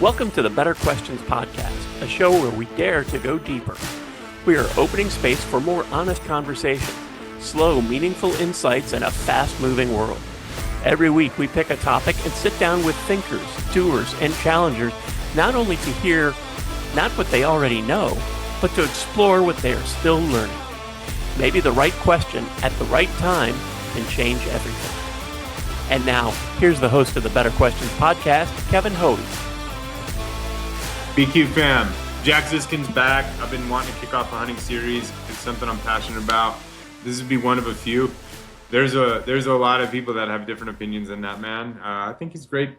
Welcome to the Better Questions Podcast, a show where we dare to go deeper. We are opening space for more honest conversation, slow, meaningful insights in a fast-moving world. Every week we pick a topic and sit down with thinkers, doers, and challengers, not only to hear not what they already know, but to explore what they are still learning. Maybe the right question at the right time can change everything. And now, here's the host of the Better Questions Podcast, Kevin Hovey. BQ fam, Jack Ziskind's back. I've been wanting to kick off a hunting series. It's something I'm passionate about. This would be one of a few. There's a lot of people that have different opinions than that man. I think he's great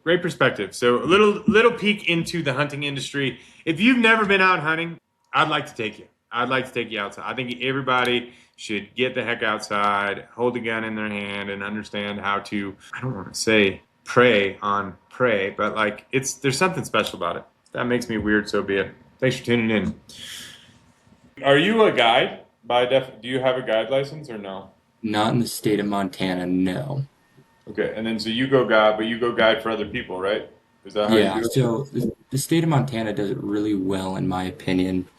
perspective. So a little peek into the hunting industry. If you've never been out hunting, I'd like to take you. I'd like to take you outside. I think everybody should get the heck outside, hold a gun in their hand, and understand how to, I don't want to say prey on prey, but like there's something special about it. That makes me weird, so be it. Thanks for tuning in. Are you a guide? Do you have a guide license or no? Not in the state of Montana, no. Okay, and then so you go guide, but you go guide for other people, right? Is that how Yeah, you do it? so the state of Montana does it really well, in my opinion.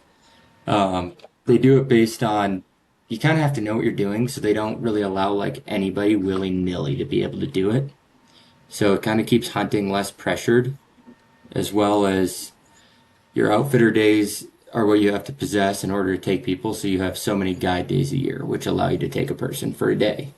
They do it based on, you kind of have to know what you're doing, so they don't really allow like anybody willy-nilly to be able to do it. So it kind of keeps hunting less pressured, as well as your outfitter days are what you have to possess in order to take people, so you have so many guide days a year, which allow you to take a person for a day.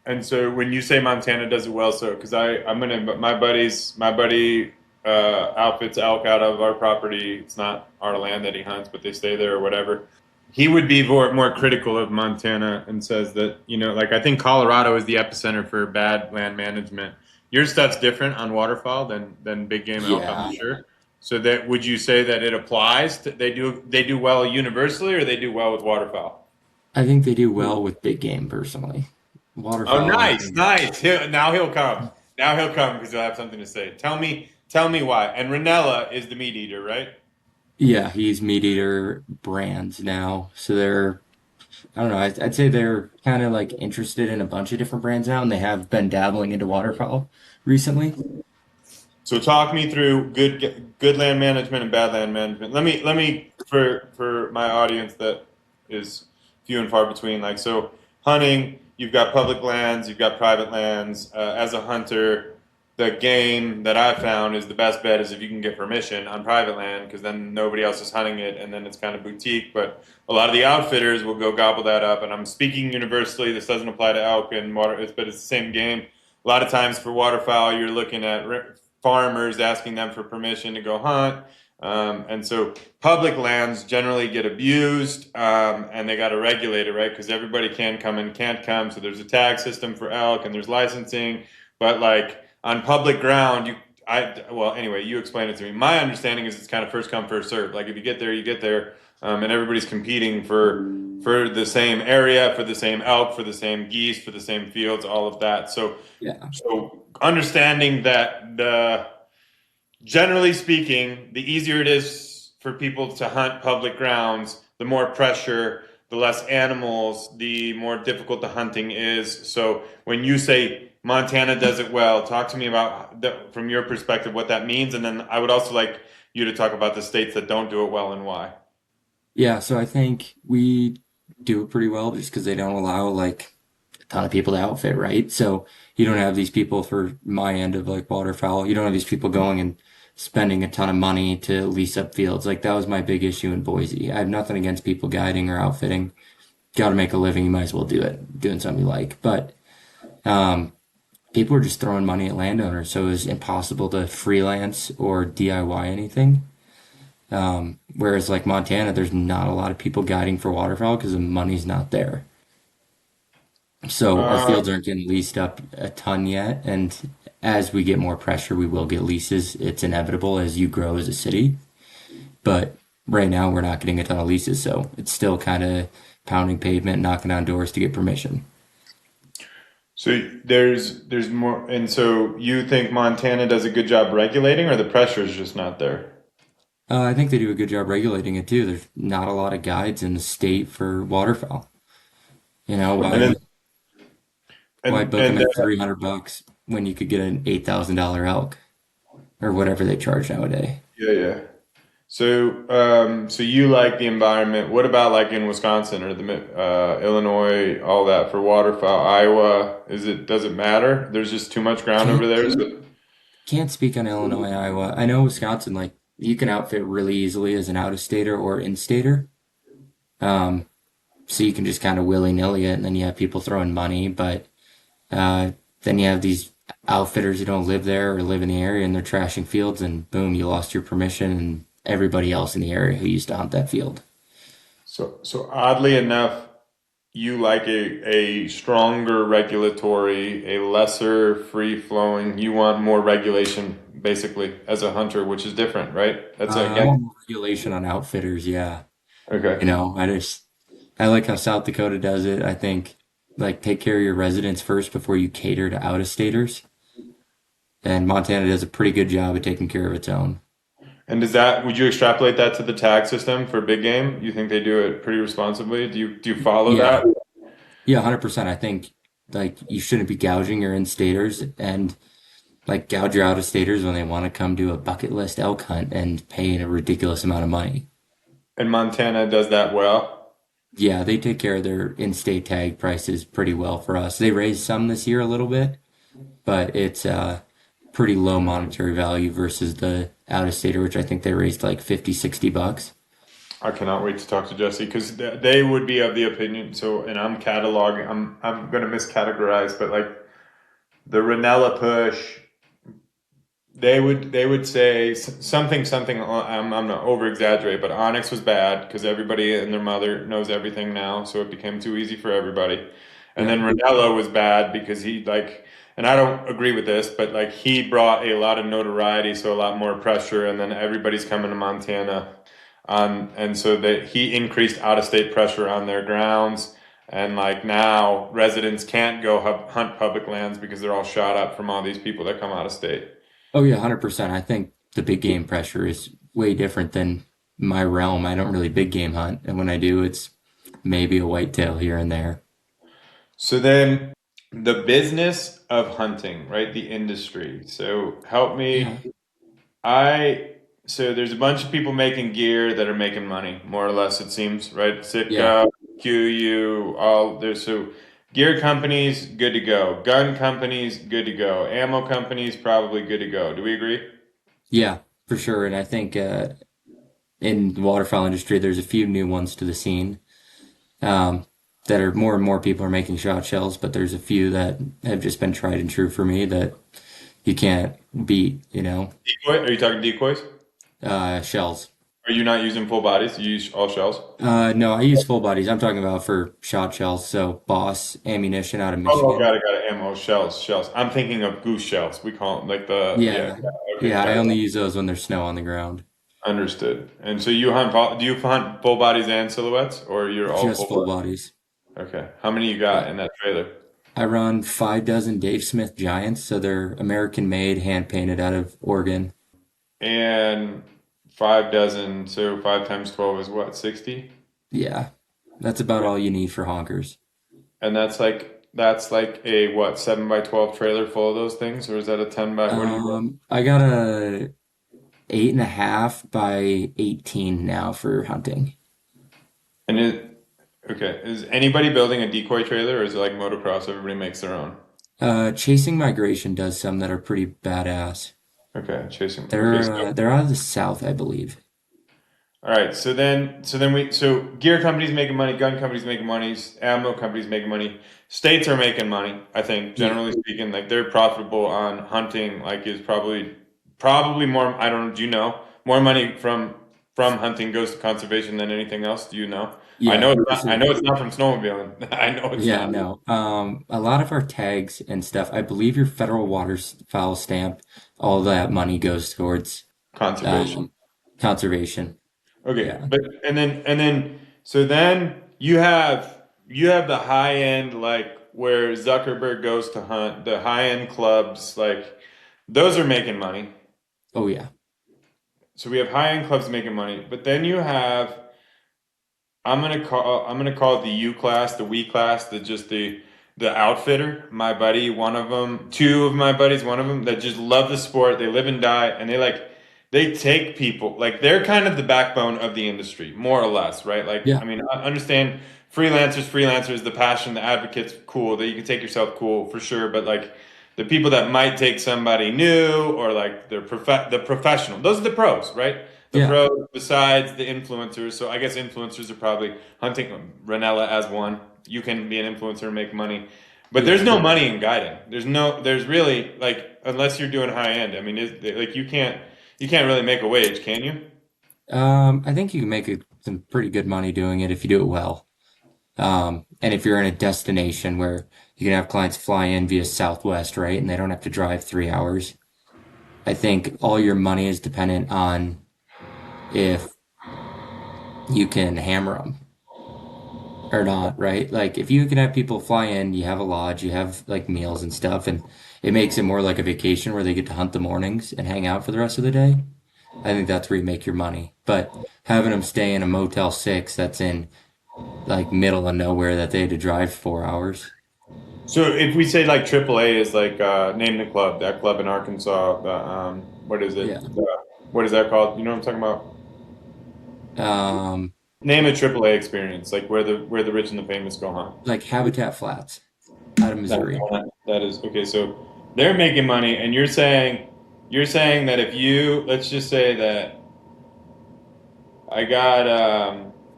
And so when you say Montana does it well, so because my buddy outfits elk out of our property. It's not our land that he hunts, but they stay there or whatever. He would be more critical of Montana and says that, like I think Colorado is the epicenter for bad land management. Your stuff's different on waterfowl than big game elk, Yeah. I'm sure. So that would you say that it applies to they do well universally, or they do well with waterfowl? I think they do well with big game, personally. Waterfowl. Oh, nice. Now he'll come. Now he'll come because he'll have something to say. Tell me why. And Ranella is the meat eater, right? Yeah, he's meat eater brands now. So I don't know, I'd say they're kind of like interested in a bunch of different brands now, and they have been dabbling into waterfowl recently. So talk me through good land management and bad land management. Let me for my audience that is few and far between. Like, so hunting, you've got public lands, you've got private lands. As a hunter, the game that I found is the best bet is if you can get permission on private land, because then nobody else is hunting it, and then it's kind of boutique. But a lot of the outfitters will go gobble that up. And I'm speaking universally. This doesn't apply to elk and water, but it's the same game. A lot of times for waterfowl, you're looking at farmers asking them for permission to go hunt. And so public lands generally get abused, and they got to regulate it, right? Because everybody can come and can't come. So there's a tag system for elk and there's licensing. But like on public ground, you explain it to me. My understanding is it's kind of first come, first served. Like if you get there, you get there. And everybody's competing for the same area, for the same elk, for the same geese, for the same fields, all of that. So, Yeah. so understanding that generally speaking, the easier it is for people to hunt public grounds, the more pressure, the less animals, the more difficult the hunting is. So when you say Montana does it well, talk to me about from your perspective what that means, and then I would also like you to talk about the states that don't do it well and why. Yeah, so I think we do it pretty well just because they don't allow like a ton of people to outfit, right? So you don't have these people, for my end of like waterfowl, you don't have these people going and spending a ton of money to lease up fields. Like that was my big issue in Boise. I have nothing against people guiding or outfitting. Got to make a living, you might as well do it, doing something you like. But people were just throwing money at landowners, so it was impossible to freelance or DIY anything. Whereas like Montana, there's not a lot of people guiding for waterfowl because the money's not there. So our fields aren't getting leased up a ton yet, and as we get more pressure, we will get leases. It's inevitable as you grow as a city. But right now, we're not getting a ton of leases, so it's still kind of pounding pavement, knocking on doors to get permission. So there's more, and so you think Montana does a good job regulating, or the pressure is just not there? I think they do a good job regulating it too. There's not a lot of guides in the state for waterfowl. You know, why book them at $300 when you could get an $8,000 elk? or whatever they charge nowadays. Yeah, yeah. So, so you like the environment. What about like in Wisconsin or the Illinois, all that for waterfowl? Iowa, does it matter? There's just too much ground over Can't there. So, can't speak on Illinois, Iowa. I know Wisconsin, like you can outfit really easily as an out-of-stater or in-stater. Um, so you can just kind of willy-nilly it, and then you have people throwing money, but uh, then you have these outfitters who don't live there or live in the area and they're trashing fields, and boom, you lost your permission and everybody else in the area who used to hunt that field. so oddly enough, you like a stronger regulatory, a lesser free flowing. You want more regulation, basically, as a hunter, which is different, right? That's I again. want more regulation on outfitters, yeah. Okay. I like how South Dakota does it. I think like take care of your residents first before you cater to out-of-staters. And Montana does a pretty good job of taking care of its own. And would you extrapolate that to the tag system for big game? You think they do it pretty responsibly? Do you follow Yeah, that? yeah, 100%. I think like you shouldn't be gouging your in-staters and like gouge your out-of-staters when they want to come do a bucket list elk hunt and pay a ridiculous amount of money. And Montana does that well. Yeah, they take care of their in-state tag prices pretty well for us. They raised some this year a little bit, but it's pretty low monetary value versus the out-of-stater, which I think they raised like 50, $60. I cannot wait to talk to Jesse because they would be of the opinion. So, and I'm cataloging. I'm going to miscategorize, but like the Ranella push, they would say something. I'm not over exaggerate, but Onyx was bad because everybody and their mother knows everything now, so it became too easy for everybody. And Yeah. then Ranella was bad because he like, and I don't agree with this, but like he brought a lot of notoriety, so a lot more pressure, and then everybody's coming to Montana, and so that he increased out of state pressure on their grounds. And like now, residents can't go hunt public lands because they're all shot up from all these people that come out of state. Oh yeah, 100%. I think the big game pressure is way different than my realm. I don't really big game hunt, and when I do, it's maybe a whitetail here and there. So then the business of hunting, right? The industry. So help Yeah. me. I so there's a bunch of people making gear that are making money, more or less it seems, right? Yeah. Sitka, QU, all there's so gear companies good to go. Gun companies good to go. Ammo companies probably good to go. Do we agree? Yeah, for sure. And I think in the waterfowl industry, there's a few new ones to the scene um, that are more and more people are making shot shells, but there's a few that have just been tried and true for me that you can't beat, Decoy? Are you talking decoys? shells. Are you not using full bodies? You use all shells? No, I use full bodies. I'm talking about for shot shells. So Boss ammunition out of Oh, Michigan. got it. Ammo shells. I'm thinking of goose shells. We call them like Yeah. okay, Yeah, I got only it. use those when there's snow on the ground. Understood. And so do you hunt full bodies and silhouettes, or you're all Just full full bodies? bodies. Okay. How many you got Yeah. in that trailer? I run 5 dozen Dave Smith Giants, so they're American made, hand painted out of Oregon. And 5 dozen, so 5 times 12 is what, 60? Yeah, that's about all you need for honkers. And that's like a what, 7 by 12 trailer full of those things, or is that a 10 by what do you run? I got a 8.5 by 18 now for hunting. And okay, is anybody building a decoy trailer, or is it like motocross, everybody makes their own? Chasing Migration does some that are pretty badass. Okay, chasing. Okay, They're so they're out of the South, I believe. all right, so gear companies making money, gun companies making money, ammo companies making money. States are making money, I think, Yeah, generally speaking, like they're profitable on hunting, like is probably more, I don't know, do you know? More money from hunting goes to conservation than anything else, do you know? yeah, I know it's not from snowmobiling. I know it's yeah, not. no. A lot of our tags and stuff, I believe your federal waterfowl stamp, all that money goes towards Conservation. um, conservation. Okay, Yeah. but and then so then you have the high end like where Zuckerberg goes to hunt, the high end clubs like those are making money. Oh yeah. So we have high end clubs making money, but then you have I'm gonna call it the U class, the we class, the just the outfitter, my buddy, one of them, two of my buddies, one of them that just love the sport. They live and die, and they take people like they're kind of the backbone of the industry, more or less, right? Like, Yeah. I mean, I understand freelancers, the passion, the advocates, cool that you can take yourself, cool for sure. But like the people that might take somebody new or like the professional, those are the pros, right? The Yeah. pros besides the influencers. So I guess influencers are probably hunting Ranella as one. You can be an influencer and make money. But there's Yeah. no money in guiding. There's really like unless you're doing high end. I mean, like you can't really make a wage, can you? I think you can make some pretty good money doing it if you do it well. And if you're in a destination where you can have clients fly in via Southwest, right? And they don't have to drive 3 hours. I think all your money is dependent on if you can hammer them or not, right? Like if you can have people fly in, you have a lodge, you have like meals and stuff, and it makes it more like a vacation where they get to hunt the mornings and hang out for the rest of the day. I think that's where you make your money. But having them stay in a Motel 6 that's in like middle of nowhere that they had to drive 4 hours. So if we say like AAA is like name the club, that club in Arkansas, what is it? Yeah. What is that called? You know what I'm talking about? Um, Name a AAA experience, like where the rich and the famous go hunt. like Habitat Flats out of Missouri. That is okay. So they're making money, and you're saying that if you let's just say that I got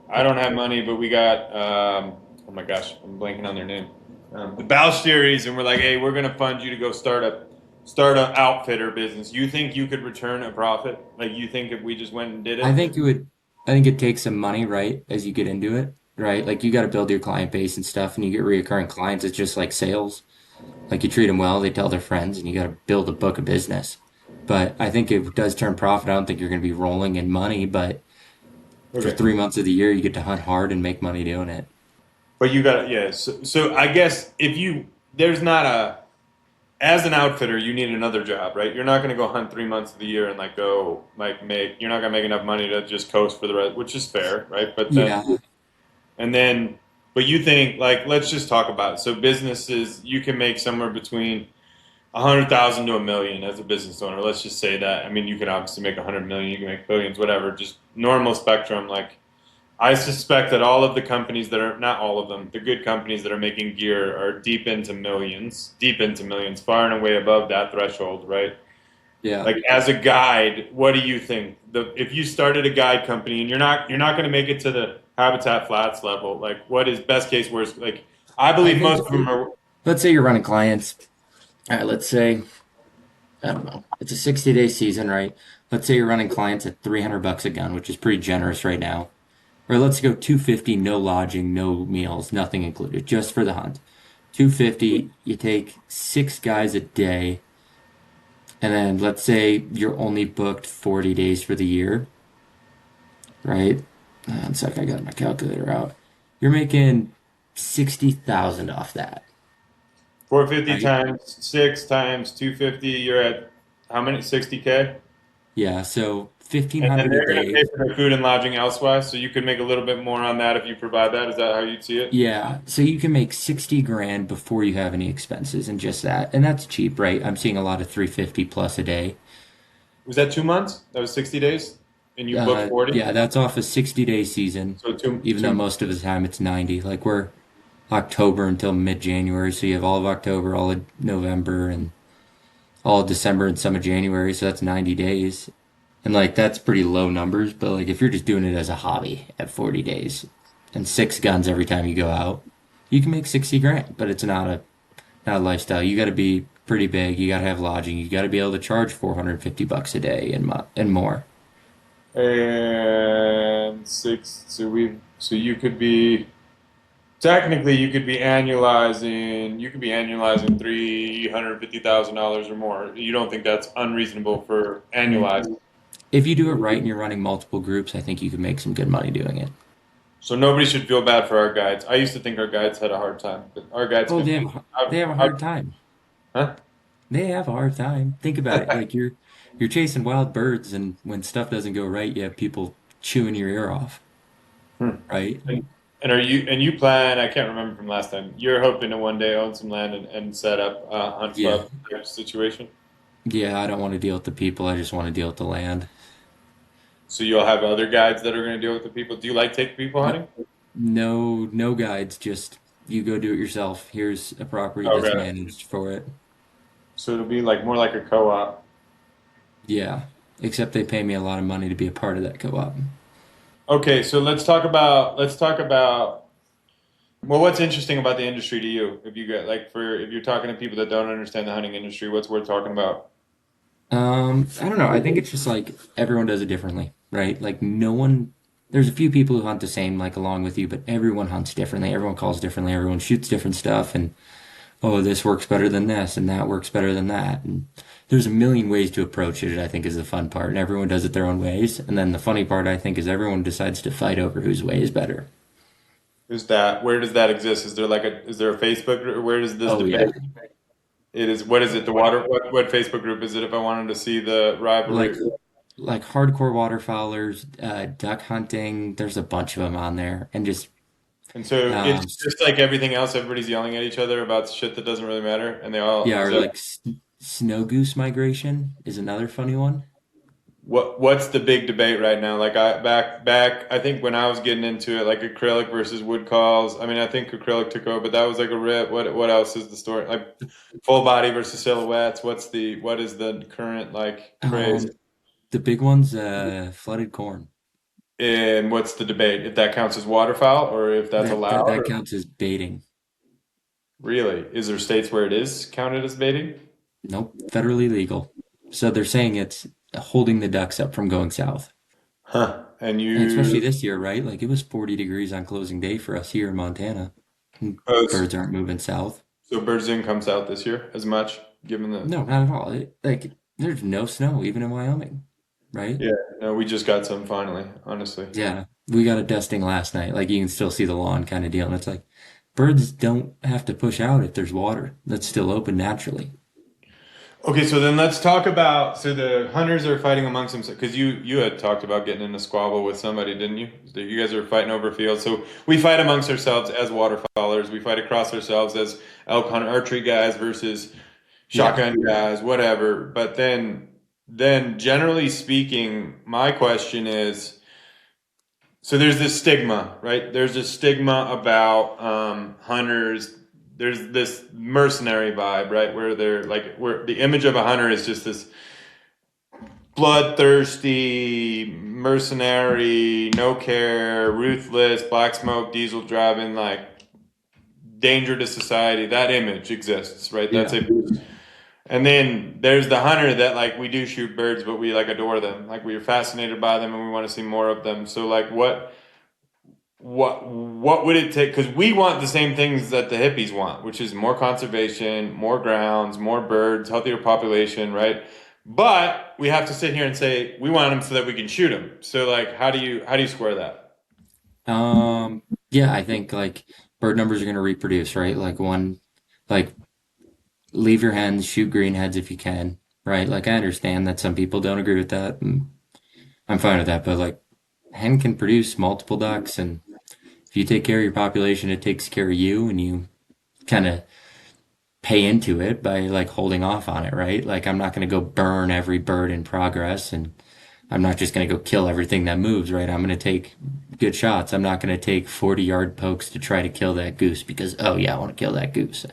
I don't have money, but we got oh my gosh, I'm blanking on their name. The Balsteries, and we're like, hey, we're gonna fund you to go start a outfitter business. You think you could return a profit? Like you think if we just went and did I it? think you would, I think it takes some money, right, as you get into it, right? Like you got to build your client base and stuff, and you get reoccurring clients. It's just like sales. Like you treat them well, they tell their friends, and you got to build a book of business. But I think it does turn profit. I don't think you're going to be rolling in money, but for Okay. 3 months of the year, you get to hunt hard and make money doing it. But you got yeah. So I guess if you there's not a as an outfitter, you need another job, right? You're not going to go hunt 3 months of the year and like go like make. You're not going to make enough money to just coast for the rest, which is fair, right? But then Yeah, and then, but you think like let's just talk about it. So businesses, you can make somewhere between 100,000 to 1 million as a business owner. Let's just say that. I mean, you can obviously make 100 million, you can make billions, whatever. Just normal spectrum, like I suspect that all of the companies that are not all of them, the good companies that are making gear are deep into millions, far and away above that threshold, right? yeah. Like as a guide, what do you think? If you started a guide company and you're not going to make it to the Habitat Flats level, like what is best case worst? Like I I believe think most of them are. let's say you're running clients. All right, let's say I don't know. It's a 60-day season, right? Let's say you're running clients at $300 a gun, which is pretty generous right now. Or let's go 250, no lodging, no meals, nothing included, just for the hunt. 250, you take 6 guys a day, and then let's say you're only booked 40 days for the year, right? One sec, I got my calculator out. You're making 60,000 off that, 450 right? times 6 times 250, you're at how many? 60K? Yeah, so And then 1,500 a they're going to pay day. for their food and lodging elsewhere, so you could make a little bit more on that if you provide that. Is that how you'd see it? Yeah, so you can make 60 grand before you have any expenses and just that. And that's cheap, right? I'm seeing a lot of 350 plus a day. Was that 2 months? That was 60 days? And you booked 40? Yeah, that's off a 60-day season, So even though most of the time it's 90. Like we're October until mid-January, so you have all of October, all of November, and all of December and some of January, so that's 90 days. And like that's pretty low numbers, but like if you're just doing it as a hobby at 40 days and 6 guns every time you go out, you can make 60 grand, but it's not a lifestyle. You got to be pretty big, you got to have lodging, you got to be able to charge $450 a day and more. and six. So you could be technically you could be annualizing $350,000 or more. You don't think that's unreasonable for annualized? If you do it right and you're running multiple groups, I think you can make some good money doing it. So nobody should feel bad for our guides. I used to think our guides had a hard time, but our guides Oh, can be. they have a I, hard time. huh? They have a hard time. Think about it. Like you're chasing wild birds, and when stuff doesn't go right, you have people chewing your ear off, Hmm. right? And you plan? I can't remember from last time. You're hoping to one day own some land and set up a hunt Yeah. club type situation. Yeah, I don't want to deal with the people. I just want to deal with the land. So you'll have other guides that are going to deal with the people. Do you like take people No, hunting? no guides, just you go do it yourself. Here's a property Oh, that's really? managed for it. So it'll be like more like a co-op. Yeah. Except they pay me a lot of money to be a part of that co-op. Okay, so let's talk about well, what's interesting about the industry to you? If you get like for if you're talking to people that don't understand the hunting industry, what's worth talking about? I don't know. I think it's just like everyone does it differently, right? Like no one, there's a few people who hunt the same, like along with you, but everyone hunts differently. Everyone calls differently. Everyone shoots different stuff, and oh, this works better than this, and that works better than that. And there's a million ways to approach it, I think is the fun part. And everyone does it their own ways. And then the funny part, I think, is everyone decides to fight over whose way is better. Is that where does that exist? Is there a Facebook group? Where does this Oh debate? yeah. It is what is it? The water what Facebook group is it? If I wanted to see the rivalry, Like like hardcore waterfowlers, duck hunting, there's a bunch of them on there. And just and so it's um just like everything else. Everybody's yelling at each other about shit that doesn't really matter, and they all yeah, is or that like snow goose migration is another funny one. what's the big debate right now? Like back I think when I was getting into it, like acrylic versus wood calls. I mean, I think acrylic took over, but that was like a rip. What else is the story? Like full body versus silhouettes. What is the current like craze? Um the big one's flooded corn. And what's the debate? If that counts as waterfowl or if that's allowed? That Or counts as baiting. really, is there states where it is counted as baiting? Nope, federally legal. So they're saying it's holding the ducks up from going south. Huh. And And especially you, this year, right? Like it was 40 degrees on closing day for us here in Montana. And oh, birds aren't moving south. so birds didn't come south this year as much, given the. No, not at all. Like there's no snow even in Wyoming, right? Yeah, no, we just got some finally, honestly. Yeah, we got a dusting last night. Like you can still see the lawn kind of deal. And it's like birds don't have to push out if there's water that's still open naturally. Okay, so then let's talk about so the hunters are fighting amongst themselves because you had talked about getting in a squabble with somebody, didn't you? That you guys are fighting over fields. So we fight amongst ourselves as waterfowlers. We fight across ourselves as elk hunt archery guys versus Yeah. shotgun guys, whatever. But then generally speaking, my question is, so there's this stigma, right? There's a stigma about hunters. There's this mercenary vibe, right? Where they're like, where the image of a hunter is just this bloodthirsty, mercenary, no care, ruthless, black smoke, diesel driving, like danger to society. That image exists, right? That's Yeah. a and then there's the hunter that like we do shoot birds, but we like adore them. Like we are fascinated by them and we want to see more of them. So like what would it take? Because we want the same things that the hippies want, which is more conservation, more grounds, more birds, healthier population, right? But we have to sit here and say we want them so that we can shoot them. So like, how do you square that? Yeah, I think like bird numbers are going to reproduce, right? Like one, like leave your hens, shoot greenheads if you can, right? Like I understand that some people don't agree with that, and I'm fine with that, but like hen can produce multiple ducks, and if you take care of your population, it takes care of you, and you kind of pay into it by like holding off on it, right? Like I'm not going to go burn every bird in progress, and I'm not just going to go kill everything that moves, right? I'm going to take good shots. I'm not going to take 40-yard pokes to try to kill that goose because, oh yeah, I want to kill that goose.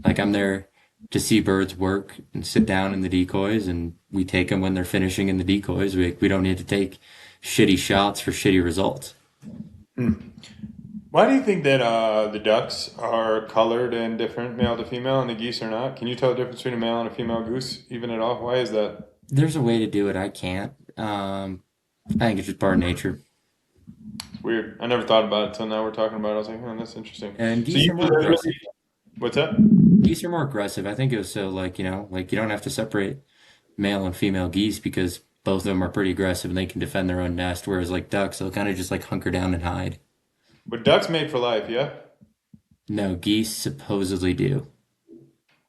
Like I'm there to see birds work and sit down in the decoys, and we take them when they're finishing in the decoys. We don't need to take shitty shots for shitty results. Why do you think that the ducks are colored and different, male to female, and the geese are not? Can you tell the difference between a male and a female goose, even at all? Why is that? There's a way to do it. I can't. I think it's just part of nature. It's weird. I never thought about it until now we're talking about it. I was like, oh, that's interesting. And So geese you are more aggressive. literally, what's that? Geese are more aggressive. I think it was so like, like you don't have to separate male and female geese because both of them are pretty aggressive and they can defend their own nest. Whereas like ducks, they'll kind of just like hunker down and hide. But ducks made for life, yeah? No, geese supposedly do.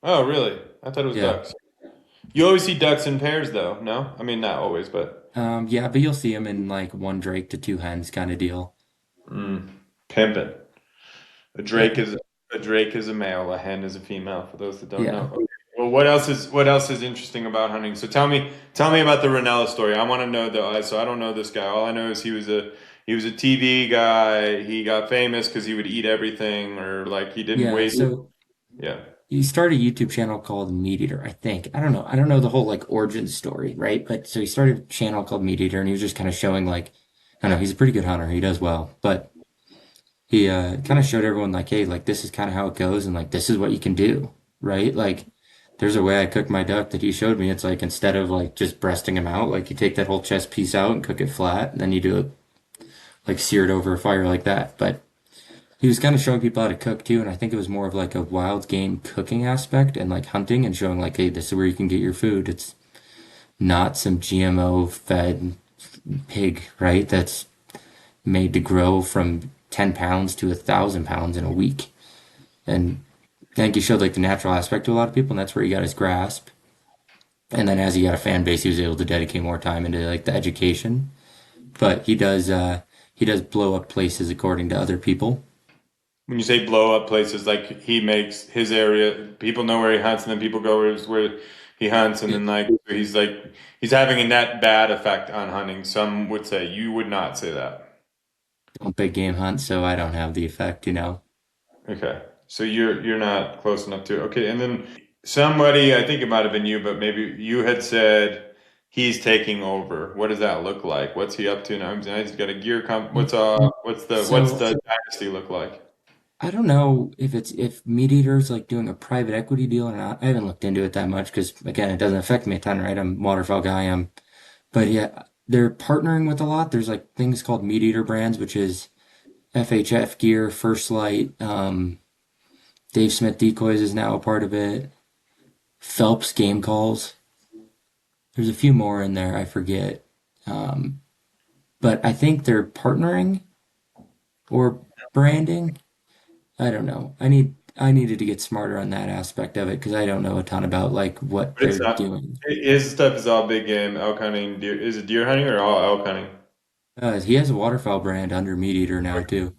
Oh, really? I thought it was Yeah. ducks. You always see ducks in pairs, though, no? I mean, not always, but. Yeah, but you'll see them in like one drake to two hens kind of deal. Mm. Pimpin'. A Yeah. drake is a drake is a male, a hen is a female. For those that don't know. Yeah. Okay. Well, what else is interesting about hunting? So tell me about the Ranella story. I want to know so I don't know this guy. All I know is he was a TV guy. He got famous because he would eat everything, or like he didn't Yeah. waste. So Yeah. he started a YouTube channel called Meat Eater, I think. I don't know. I don't know the whole like origin story, right? But so he started a channel called Meat Eater and he was just kind of showing like, I don't know, he's a pretty good hunter. He does well, but he kind of showed everyone like, hey, like this is kind of how it goes and like this is what you can do, right? Like there's a way I cook my duck that he showed me. It's like instead of like just breasting him out, like you take that whole chest piece out and cook it flat, and then you do it like seared over a fire like that. But he was kind of showing people how to cook too, and I think it was more of like a wild game cooking aspect and like hunting and showing like, hey, this is where you can get your food. It's not some GMO fed pig, right? That's made to grow from 10 pounds to 1,000 pounds in a week. And I think he showed like the natural aspect to a lot of people, and that's where he got his grasp. And then as he got a fan base, he was able to dedicate more time into like the education. But he does blow up places according to other people. When you say blow up places, like he makes his area, people know where he hunts, and then people go where he hunts, and Yeah. then he's having a net bad effect on hunting. Some would say you would not say that. Don't big game hunt, so I don't have the effect, you know. Okay, so you're not close enough to okay, and then somebody I think it might have been you, but maybe you had said he's taking over. What does that look like? What's he up to now? He's got a gear comp. What's So the dynasty look like? I don't know if Meat Eater's like doing a private equity deal or not. I haven't looked into it that much because again, it doesn't affect me a ton, right? I'm a waterfowl guy. But yeah, they're partnering with a lot. There's like things called Meat Eater brands, which is FHF gear, First Light, Dave Smith decoys is now a part of it. Phelps game calls. There's a few more in there. I forget. Um, but I think they're partnering or branding. I don't know. I needed to get smarter on that aspect of it because I don't know a ton about like what But it's they're not. doing. His stuff is all big game, elk hunting. Deer, is it deer hunting or all elk hunting? He has a waterfowl brand under Meat Eater now too,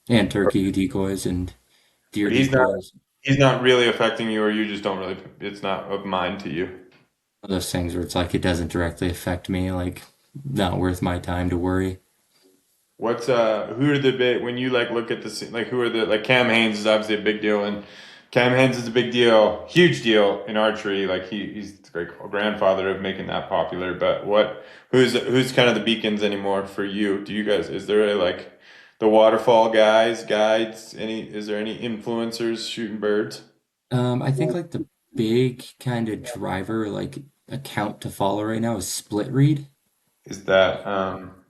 and turkey decoys and deer But decoys. he's not really affecting you, or you just don't really. It's not of mind to you. Those things where it's like it doesn't directly affect me, like not worth my time to worry. What's who are the big when you like look at the like who are the like Cam Hanes is obviously a big deal and Cam Hanes is a big deal, huge deal in archery. Like he's the great grandfather of making that popular. But who's kind of the beacons anymore for you? Do you guys is there a like the waterfall guys guides any is there any influencers shooting birds? I think like the big kind of driver like account to follow right now is Split Read. Is that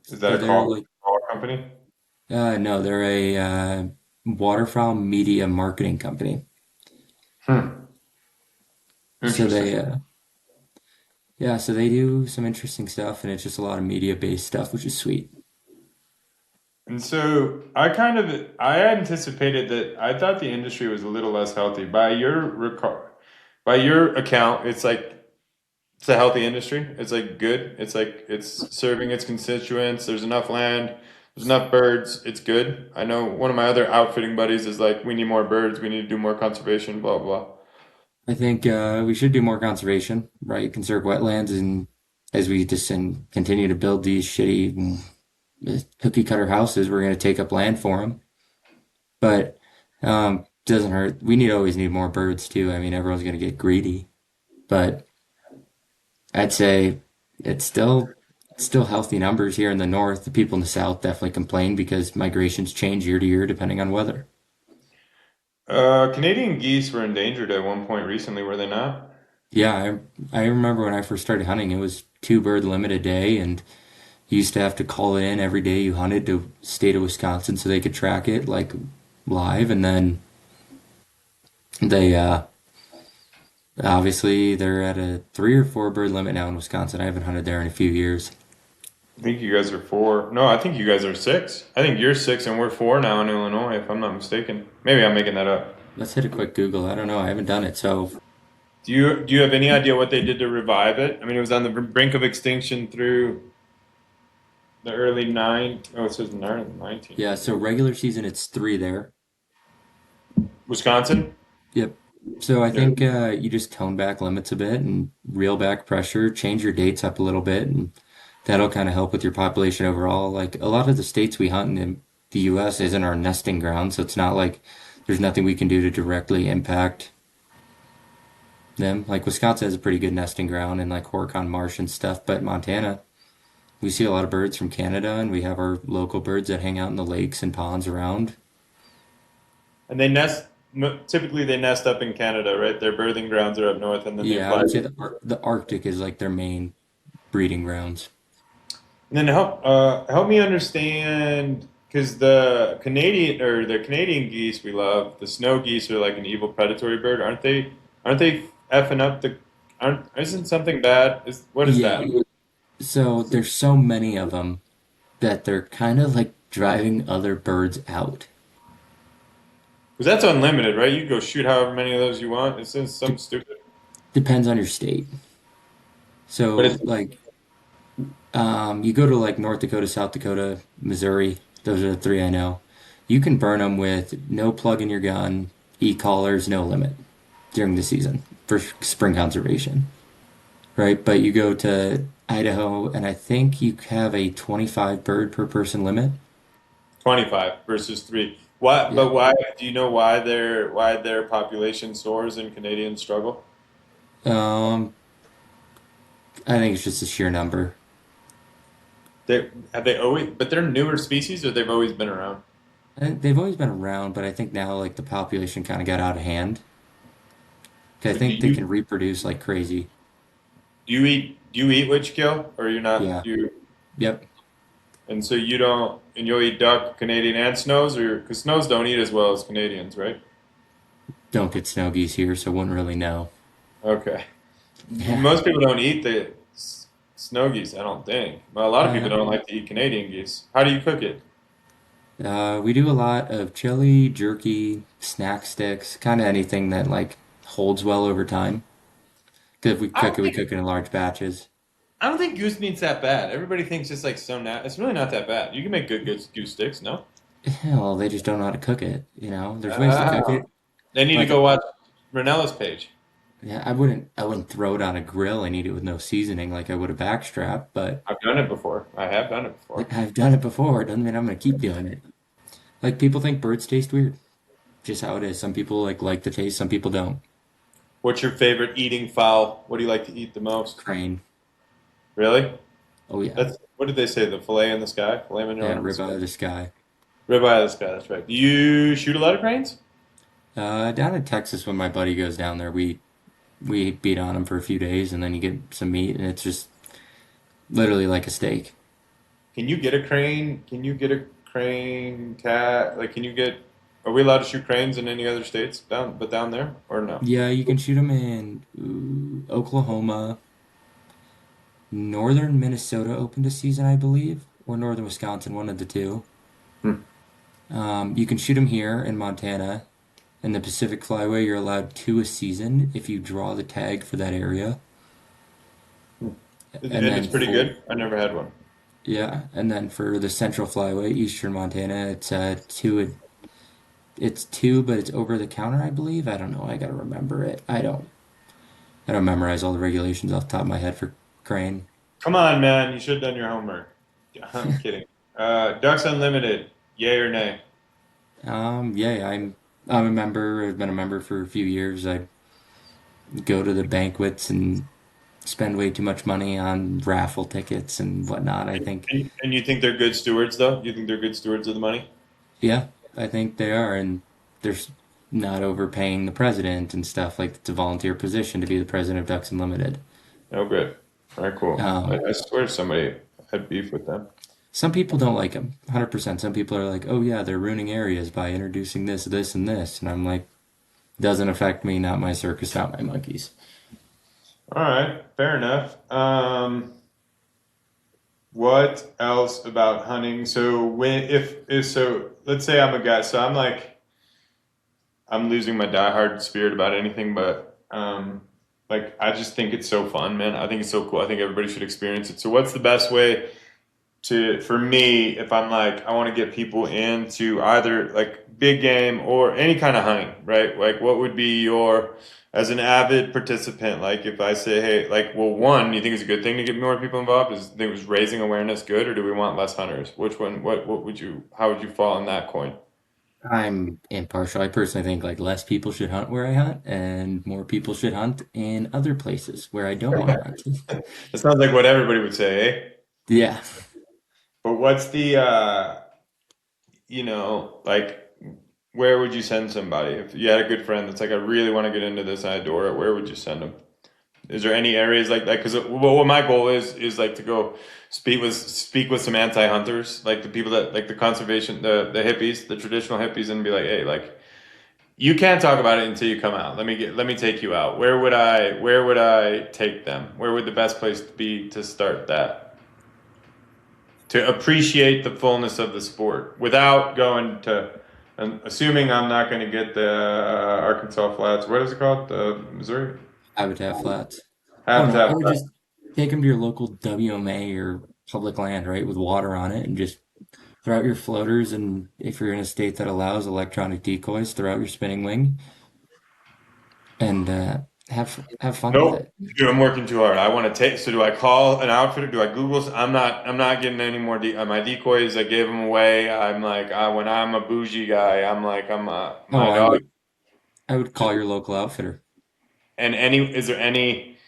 So a they're like call company? no, they're a waterfowl media marketing company. Hmm. So Interesting. they yeah, so they do some interesting stuff and it's just a lot of media based stuff, which is sweet. And so I anticipated that I thought the industry was a little less healthy. By your account, it's a healthy industry. It's like good. It's like it's serving its constituents. There's enough land. There's enough birds. It's good. I know one of my other outfitting buddies is like, we need more birds. We need to do more conservation. Blah blah. I think we should do more conservation, right? Conserve wetlands and as we just continue to build these shitty cookie cutter houses, we're going to take up land for them. But doesn't hurt. We need always need more birds too. I mean, everyone's going to get greedy, but I'd say it's still healthy numbers here in the north. The people in the south definitely complain because migrations change year to year depending on weather. Canadian geese were endangered at one point recently, were they not? Yeah, I remember when I first started hunting, it was two bird limit a day, and you used to have to call it in every day you hunted to state of Wisconsin so they could track it like live, and then they obviously they're at a 3 or 4 bird limit now in Wisconsin. I haven't hunted there in a few years. I think you guys are four. No, I think you guys are six. I think you're six and we're four now in Illinois, if I'm not mistaken. Maybe I'm making that up. Let's hit a quick Google. I don't know. I haven't done it, so Do you have any idea what they did to revive it? I mean, it was on the brink of extinction through the early nine. Oh, it says 19. Yeah, so regular season it's 3 there. Wisconsin. Yep. So I Yeah. think you just tone back limits a bit and reel back pressure, change your dates up a little bit, and that'll kind of help with your population overall. Like a lot of the states we hunt in the U.S. isn't our nesting ground, so it's not like there's nothing we can do to directly impact them. Like Wisconsin has a pretty good nesting ground and like Horicon Marsh and stuff, but Montana, we see a lot of birds from Canada, and we have our local birds that hang out in the lakes and ponds around. And they nest. Typically, they nest up in Canada, right? Their birthing grounds are up north, and then they Yeah, I fly. would say the Arctic is like their main breeding grounds. And then help me understand because the Canadian geese we love, the snow geese are like an evil predatory bird, aren't they? Aren't they effing up the? Aren't isn't something bad? What is that? Yeah, so there's so many of them that they're kind of like driving other birds out. Because that's unlimited, right? You can go shoot however many of those you want. It's just D something stupid, Depends on your state. but So it's like you go to like North Dakota, South Dakota, Missouri. Those are the 3 I know. You can burn them with no plug in your gun, e-collars, no limit during the season for spring conservation, right? But you go to Idaho, and I think you have a 25 bird per person limit. 25 versus three. Why? Yeah. But why? Do you know why their population soars and Canadians struggle? Um, I think it's just a sheer number. They always? But they're newer species, or they've always been around. I think they've always been around, but I think now like the population kind of got out of hand. 'Cause I But think they can reproduce like crazy. do you eat what you kill, or you're not? Yeah. Yep. And so you don't, and you'll eat duck, Canadian, and snows, or because snows don't eat as well as Canadians, right? Don't get snow geese here, so wouldn't really know. Okay. Yeah. Most people don't eat the snow geese, I don't think. Well, a lot of people Uh, don't like to eat Canadian geese. How do you cook it? we do a lot of chili, jerky, snack sticks, kind of anything that like holds well over time. 'Cause if I don't we think cook it in large batches. I don't think goose meat's that bad. Everybody thinks it's like so It's really not that bad. You can make good goose sticks, no? Well, they just don't know how to cook it, you know? There's ways to cook Oh. it. They need to Like, go watch Renella's page. yeah, I wouldn't throw it on a grill and eat it with no seasoning like I would a backstrap, but I've done it before. I have done it before. I've done it before. It doesn't mean I'm gonna keep doing it. Like people think birds taste weird. Just how it is. Some people like the taste, some people don't. What's your favorite eating fowl? What do you like to eat the most? Crane. Really? Oh yeah. That's what did they say? The fillet in the sky, filet Yeah, mignon in the rib eye sky, of the sky. ribeye of the sky. That's right. Do you shoot a lot of cranes? Down in Texas when my buddy goes down there, we beat on him for a few days and then you get some meat and it's just literally like a steak. Can you get a crane? Can you get a crane cat? Like, can you get? Are we allowed to shoot cranes in any other states down there or no? Yeah, you can shoot them in Oklahoma, northern Minnesota opened a season, I believe, or northern Wisconsin, one of the two. Hmm. You can shoot them here in Montana. In the Pacific Flyway, you're allowed 2 a season if you draw the tag for that area. And And it's then pretty for good. I never had one. yeah, and then for the Central Flyway, Eastern Montana, it's 2. It's 2, but it's over the counter, I believe. I don't know. I gotta remember it. I don't memorize all the regulations off the top of my head for crane. Come on, man. You should have done your homework. I'm kidding. Ducks Unlimited. Yay or nay? Yeah, I'm a member. I've been a member for a few years. I go to the banquets and spend way too much money on raffle tickets and whatnot. I think, And you think they're good stewards, though? You think they're good stewards of the money? yeah, I think they are, and there's not overpaying the president and stuff. Like it's a volunteer position to be the president of Ducks Unlimited. Oh, good. All right, cool. Um, I swear somebody had beef with them. some people don't like them, 100%. Some people are like, oh yeah, they're ruining areas by introducing this, this, and this, and I'm like, doesn't affect me, not my circus, not my monkeys. All right, fair enough. What else about hunting? So if so, let's say I'm a guy. So I'm like I'm losing my diehard spirit about anything, but like I just think it's so fun, man. I think it's so cool. I think everybody should experience it. So what's the best way for me, if I'm like I want to get people into either like big game or any kind of hunting, right? Like what would be your as an avid participant, like if I say, hey, like, well, one, you think it's a good thing to get more people involved? Was raising awareness good, or do we want less hunters? Which one? What would you? How would you fall on that coin? I'm impartial. I personally think like less people should hunt where I hunt and more people should hunt in other places where I don't want to hunt. It sounds like what everybody would say, eh? Yeah. But what's the like where would you send somebody if you had a good friend that's like I really want to get into this and I adore it? Where would you send them? Is there any areas like that? Because what my goal is like to go speak with some anti-hunters, like the people that like the conservation, the hippies, the traditional hippies, and be like, hey, like you can't talk about it until you come out. Let me take you out. Where would I take them? Where would the best place be to start that? To appreciate the fullness of the sport without going to, and assuming I'm not going to get the Arkansas Flats. What is it called? The Missouri Habitat flats. I don't know. I Habitat. would just take them to your local WMA or public land, right, with water on it, and just throw out your floaters. And if you're in a state that allows electronic decoys, throw out your spinning wing and have fun with Nope. it. Dude, I'm working too hard. I want to take. So do I call an outfitter? Do I Google? I'm not. I'm not getting any more. My decoys. I gave them away. I'm like, when I'm a bougie guy, I'm like, Oh, my dog. I would call your local outfitter. And is there any?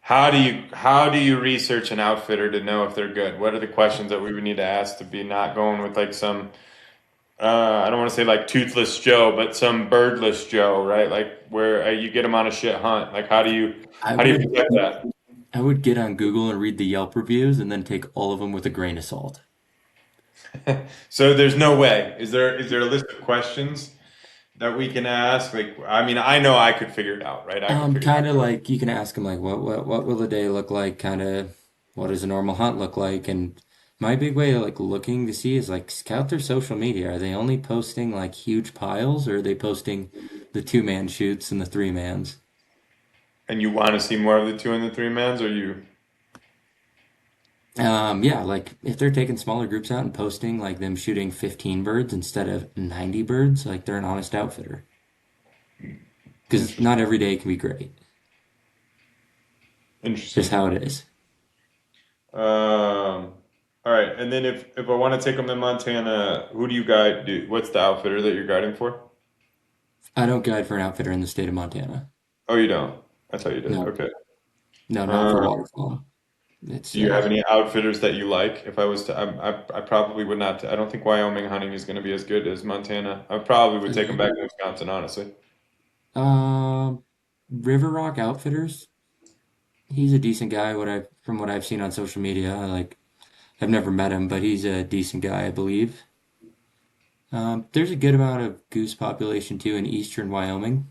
How do you research an outfitter to know if they're good? What are the questions that we would need to ask to be not going with like some I don't want to say like toothless Joe, but some birdless Joe, right? Like where you get them on a shit hunt. Like how do you I how do you would protect that? I would get on Google and read the Yelp reviews and then take all of them with a grain of salt. So there's no way. Is there a list of questions that we can ask? Like I mean, I know I could figure it out, right? I could figure it Kind of out. like you can ask them like what will the day look like? Kind of what does a normal hunt look like? And my big way of like looking to see is like scout their social media. Are they only posting like huge piles or are they posting the two-man shoots and the three-mans? And you want to see more of the two and the three mans, or you? Yeah, like if they're taking smaller groups out and posting like them shooting 15 birds instead of 90 birds, like they're an honest outfitter. Because not every day can be great. Just Interesting. how it is. All right. And then if I want to take them to Montana, who do you guide? What's the outfitter that you're guiding for? I don't guide for an outfitter in the state of Montana. Oh, you don't. I thought you did. No, Okay. no, not for Uh, waterfowl. It's do you have any outfitters that you like? If I was to, I probably would not. I don't think Wyoming hunting is going to be as good as Montana. I probably would take them back to Wisconsin, honestly. um River Rock Outfitters. He's a decent guy. From what I've seen on social media, I've never met him, but he's a decent guy, I believe. There's a good amount of goose population too in eastern Wyoming.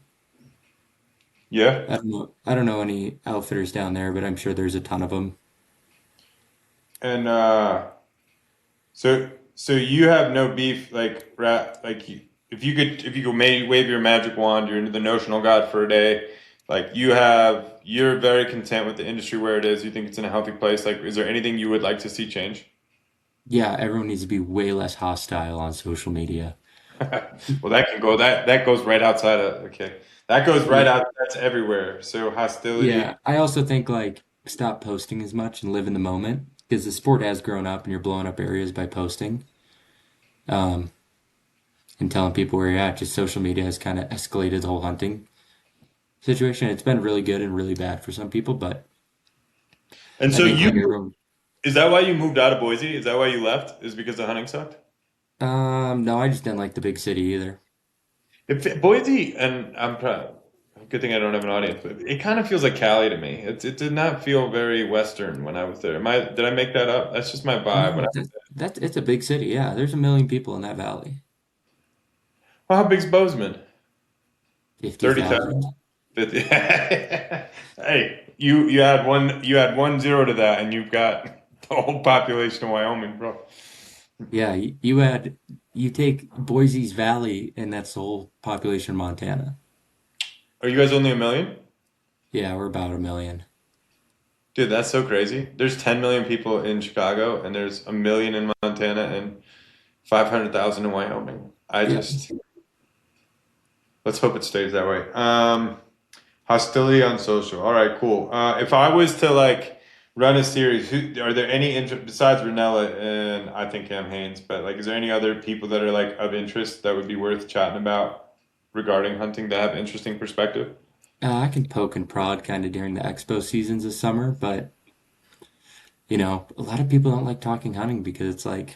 Yeah. I don't know any outfitters down there, but I'm sure there's a ton of them. And so you have no beef like if you could wave your magic wand, you're into the notional god for a day. Like you're very content with the industry where it is. You think it's in a healthy place. Like, is there anything you would like to see change? Yeah, everyone needs to be way less hostile on social media. Well, that goes right outside of okay. That goes right Yeah, out. That's everywhere. So hostility. yeah. I also think like stop posting as much and live in the moment because the sport has grown up and you're blowing up areas by posting. Um, and telling people where you're at. Just social media has kind of escalated the whole hunting situation. It's been really good and really bad for some people, but And I so think you like everyone. is that why you moved out of Boise? Is that why you left? Is because the hunting sucked? No, I just didn't like the big city either. If Boise, and I'm proud. Good thing I don't have an audience, but it kind of feels like Cali to me. It did not feel very Western when I was there. Did I make that up? That's just my vibe. No, that it's a big city. Yeah, there's a million people in that valley. Well, how big's Bozeman? 30,000. 50,000. 50. Hey, you add one zero to that, and you've got the whole population of Wyoming, bro. Yeah, you take Boise's Valley, and that's the whole population of Montana. Are you guys only a million? Yeah, we're about a million. Dude, that's so crazy. There's 10 million people in Chicago, and there's a million in Montana and 500,000 in Wyoming. I Yeah. just let's hope it stays that way. Hostility on social. All right, cool. If I was to like run a series, are there any besides Ranella and I think Cam Haines, but like, is there any other people that are like of interest that would be worth chatting about regarding hunting that have interesting perspective? I can poke and prod kind of during the expo seasons this summer, but a lot of people don't like talking hunting because it's like,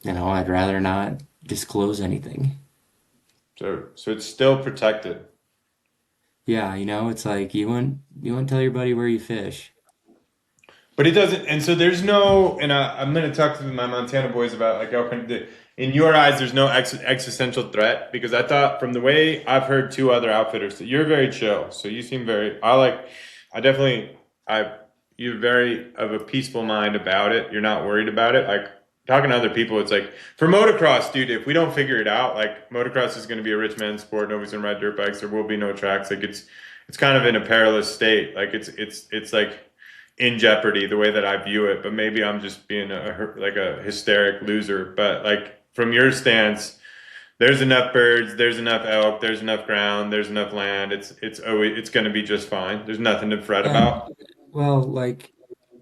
I'd rather not disclose anything. So it's still protected. Yeah, it's like you wouldn't tell your buddy where you fish. But it doesn't, and so there's no, and I'm going to talk to my Montana boys about like, in your eyes, there's no existential threat because I thought from the way I've heard two other outfitters that you're very chill. So you seem very, I definitely, you're very of a peaceful mind about it. You're not worried about it. Like talking to other people, it's like for motocross, dude, if we don't figure it out, like motocross is going to be a rich man's sport. Nobody's going to ride dirt bikes. There will be no tracks. Like it's kind of in a perilous state. Like it's like in jeopardy the way that I view it, but maybe I'm just being like a hysteric loser. But like from your stance, there's enough birds, there's enough elk, there's enough ground, there's enough land. It's always it's going to be just fine. There's nothing to fret Yeah. about. Well, like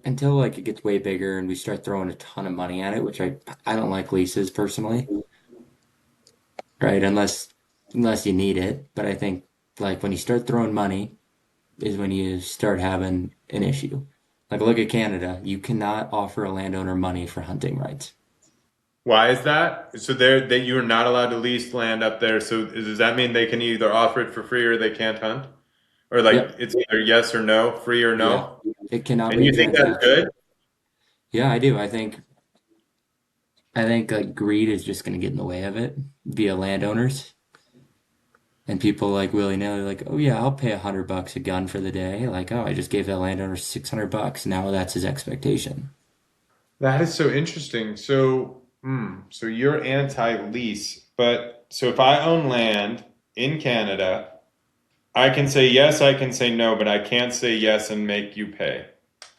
until like it gets way bigger and we start throwing a ton of money at it, which I don't like leases personally, right? Unless you need it. But I think like when you start throwing money is when you start having an issue. Like look at Canada. You cannot offer a landowner money for hunting rights. Why is that? So that you're not allowed to lease land up there. So does that mean they can either offer it for free or they can't hunt? Or like Yep. it's either yes or no, free or Yeah. no? It cannot And be a you think that's transaction. good? Yeah, I do. I think like greed is just going to get in the way of it via landowners and people like willy-nilly like, oh yeah, I'll pay $100 a gun for the day. Like, oh, I just gave that landowner $600. Now that's his expectation. That is so interesting. So you're anti-lease, but so if I own land in Canada, I can say yes, I can say no, but I can't say yes and make you pay.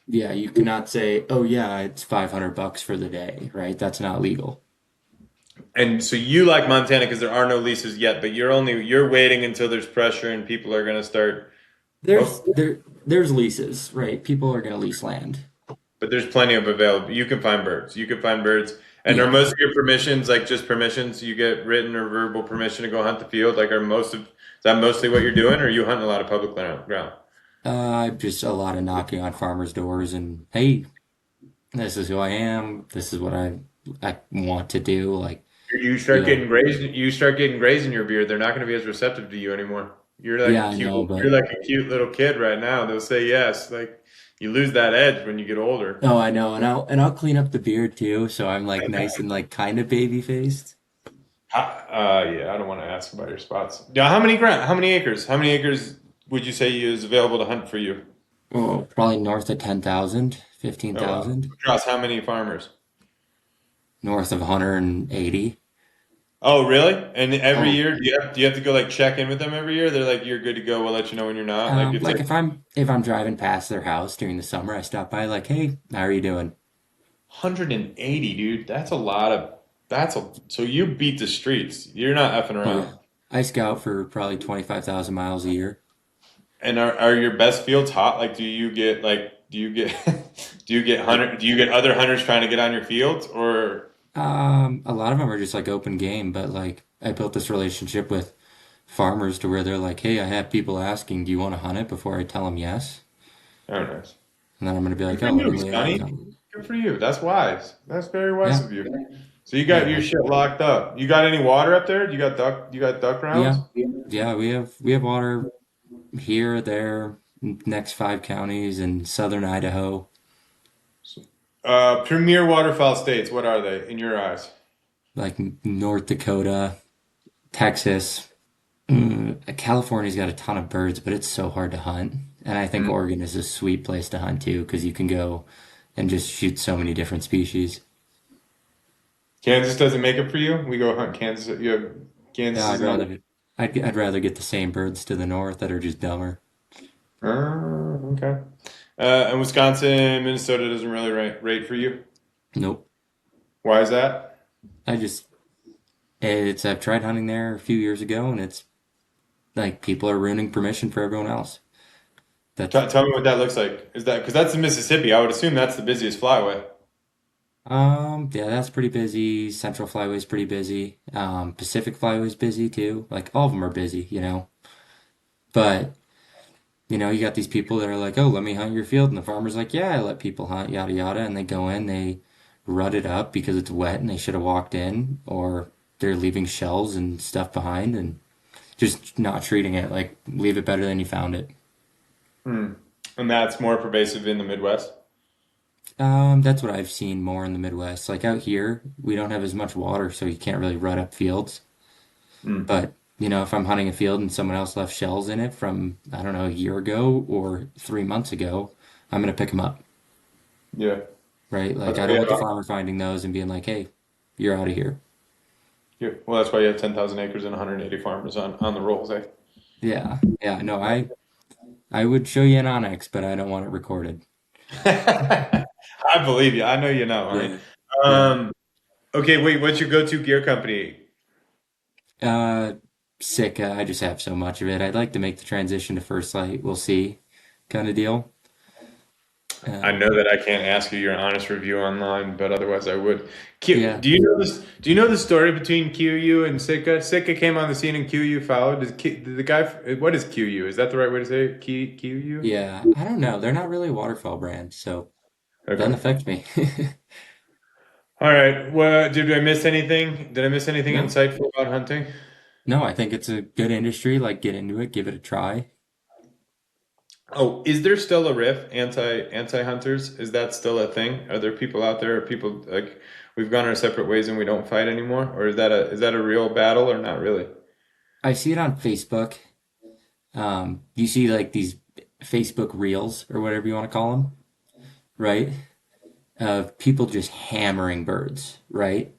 Yeah, you cannot say, oh yeah, it's $500 for the day, right? That's not legal. And so you like Montana because there are no leases yet, but you're waiting until there's pressure and people are going to start. There's Oh, there there's leases, right? People are going to lease land. but there's plenty of available. You can find birds. You can find birds. And are Yeah. most of your permissions like just permissions? You get written or verbal permission to go hunt the field? Like, is that mostly what you're doing, or are you hunting a lot of public ground? Just a lot of knocking on farmers' doors and hey, this is who I am. This is what I want to do. Like, You you start know, getting grazed. You start getting grazed in your beard. They're not going to be as receptive to you anymore. You're like yeah, a I cute. know, You're but like a cute little kid right now. They'll say yes. Like you lose that edge when you get older. oh, I know, and I'll clean up the beard too, so I'm like nice and like kind of baby faced. Yeah, I don't want to ask about your spots. Yeah, how many acres? How many acres would you say is available to hunt for you? Oh, probably north of 10,000, fifteen Oh wow. thousand, Across how many farmers? north of 180. Oh really? And every Oh, year, do you have to go like check in with them every year? They're like, you're good to go. We'll let you know when you're not. Like it's like like if I'm driving past their house during the summer, I stop by like, hey, how are you doing? 180, dude. So you beat the streets. You're not effing Oh around. yeah, I scout for probably 25,000 miles a year. And are your best fields hot? Like, do you get do you get other hunters trying to get on your fields or A lot of them are just like open game, but like I built this relationship with farmers to where they're like, hey, I have people asking, do you want to hunt it before I tell them yes? oh nice. And then I'm gonna be Good like, for oh, let you, me, Sonny. Good for you. That's wise. That's very wise yeah, of you. So you got yeah, your like, shit locked up. You got any water up there? You got duck grounds? yeah, yeah. We have water here, there, next 5 counties in southern Idaho, Premier waterfowl states, what are they in your eyes? like North Dakota, Texas. California's got a ton of birds, but it's so hard to hunt. And I think Mm. Oregon is a sweet place to hunt too, because you can go and just shoot so many different species. Kansas doesn't make it for you? We go hunt Kansas. You have Kansas Yeah, is not. I'd rather get the same birds to the north that are just dumber. Okay. And Wisconsin, Minnesota doesn't really rate for you. Nope. Why is that? I just I've tried hunting there a few years ago, and it's like people are ruining permission for everyone else. That's Tell me what that looks like. Is that because that's in Mississippi? I would assume that's the busiest flyway. yeah, that's pretty busy. Central Flyway's pretty busy. Pacific Flyway's busy too. Like all of them are busy, you know. But you got these people that are like, "Oh, let me hunt your field," and the farmer's like, "Yeah, I let people hunt, yada yada," and they go in, they rut it up because it's wet and they should have walked in, or they're leaving shells and stuff behind and just not treating it like leave it better than you found it. Hmm. And that's more pervasive in the Midwest. That's what I've seen more in the Midwest. Like out here, we don't have as much water, so you can't really rut up fields. Hmm. But, if I'm hunting a field and someone else left shells in it from, I don't know, a year ago or 3 months ago, I'm going to pick them up, Yeah. right? Like, That's I why don't you want the have, farmer finding those and being like, hey, you're out of here. well, that's why you have 10,000 acres and 180 farmers on the rolls, eh? Yeah. Yeah. No, I would show you an onyx, but I don't want it recorded. I believe you. I know you know, right? Yeah. Yeah. Okay, wait, what's your go-to gear company? Uh, Sitka, I just have so much of it. I'd like to make the transition to First Light. We'll see, kind of deal. I Um, know that I can't ask you your honest review online, but otherwise I would. yeah. Do you know this? Do you know the story between QU and Sitka? Sitka came on the scene and QU followed. Did the guy? What is QU? Is that the right way to say it? QU? Yeah. I don't know. They're not really a waterfowl brand, so doesn't Okay. affect me. All right. Well, did I miss anything? Did I miss anything No. insightful about hunting? No, I think it's a good industry. Like, get into it, give it a try. Oh, is there still a riff anti hunters? Is that still a thing? Are there people out there? Are people like we've gone our separate ways and we don't fight anymore? Or is that a real battle or not really? I see it on Facebook. You see like these Facebook reels or whatever you want to call them, right? Of people just hammering birds, right?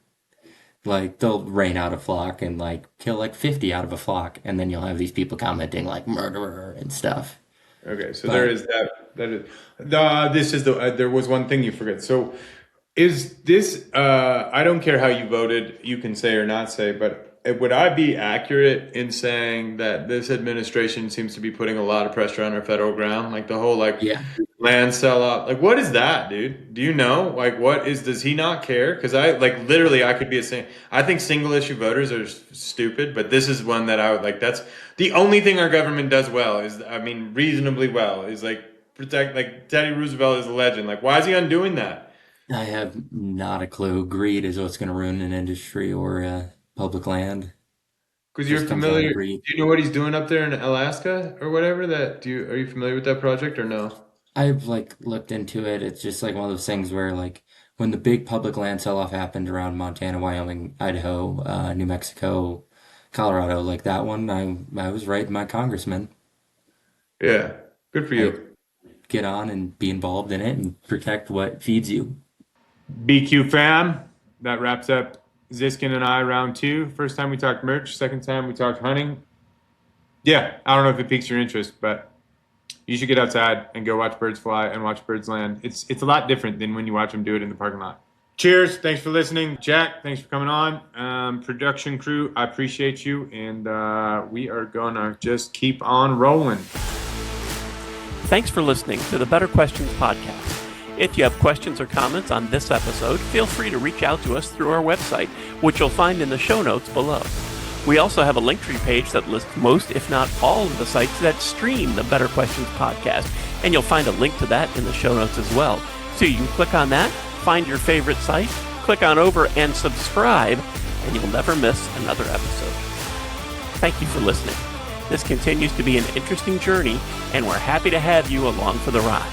Like they'll rain out a flock and like kill like 50 out of a flock, and then you'll have these people commenting like murderer and stuff. Okay, so there But is that. That is. This is the. There was one thing you forget. So, is this? I don't care how you voted. You can say or not say, but would I be accurate in saying that this administration seems to be putting a lot of pressure on our federal ground, like the whole like yeah, land sell out? Like, what is that, dude? Do you know? Like, what is? Does he not care? Because I like literally, I could be a saying. I think single issue voters are stupid, but this is one that I would like. That's the only thing our government does well is, I mean, reasonably well is like protect. Like Teddy Roosevelt is a legend. Like, why is he undoing that? I have not a clue. Greed is what's going to ruin an industry or public land. Because you're Just comes down to familiar. greed. Do you know what he's doing up there in Alaska or whatever? Are you familiar with that project or no? I've like looked into it. It's just like one of those things where like when the big public land sell-off happened around Montana, Wyoming, Idaho, New Mexico, Colorado, like that one, I was right, my congressman. Yeah, good for Like you. get on and be involved in it and protect what feeds you. BQ fam, that wraps up Ziskin and I round two. First time we talked merch, second time we talked hunting. Yeah, I don't know if it piques your interest, but you should get outside and go watch birds fly and watch birds land. It's a lot different than when you watch them do it in the parking lot. Cheers. Thanks for listening. Jack, thanks for coming on. Production crew, I appreciate you. And we are going to just keep on rolling. Thanks for listening to the Better Questions podcast. If you have questions or comments on this episode, feel free to reach out to us through our website, which you'll find in the show notes below. We also have a Linktree page that lists most, if not all, of the sites that stream the Better Questions podcast, and you'll find a link to that in the show notes as well. So you can click on that, find your favorite site, click on over and subscribe, and you'll never miss another episode. Thank you for listening. This continues to be an interesting journey, and we're happy to have you along for the ride.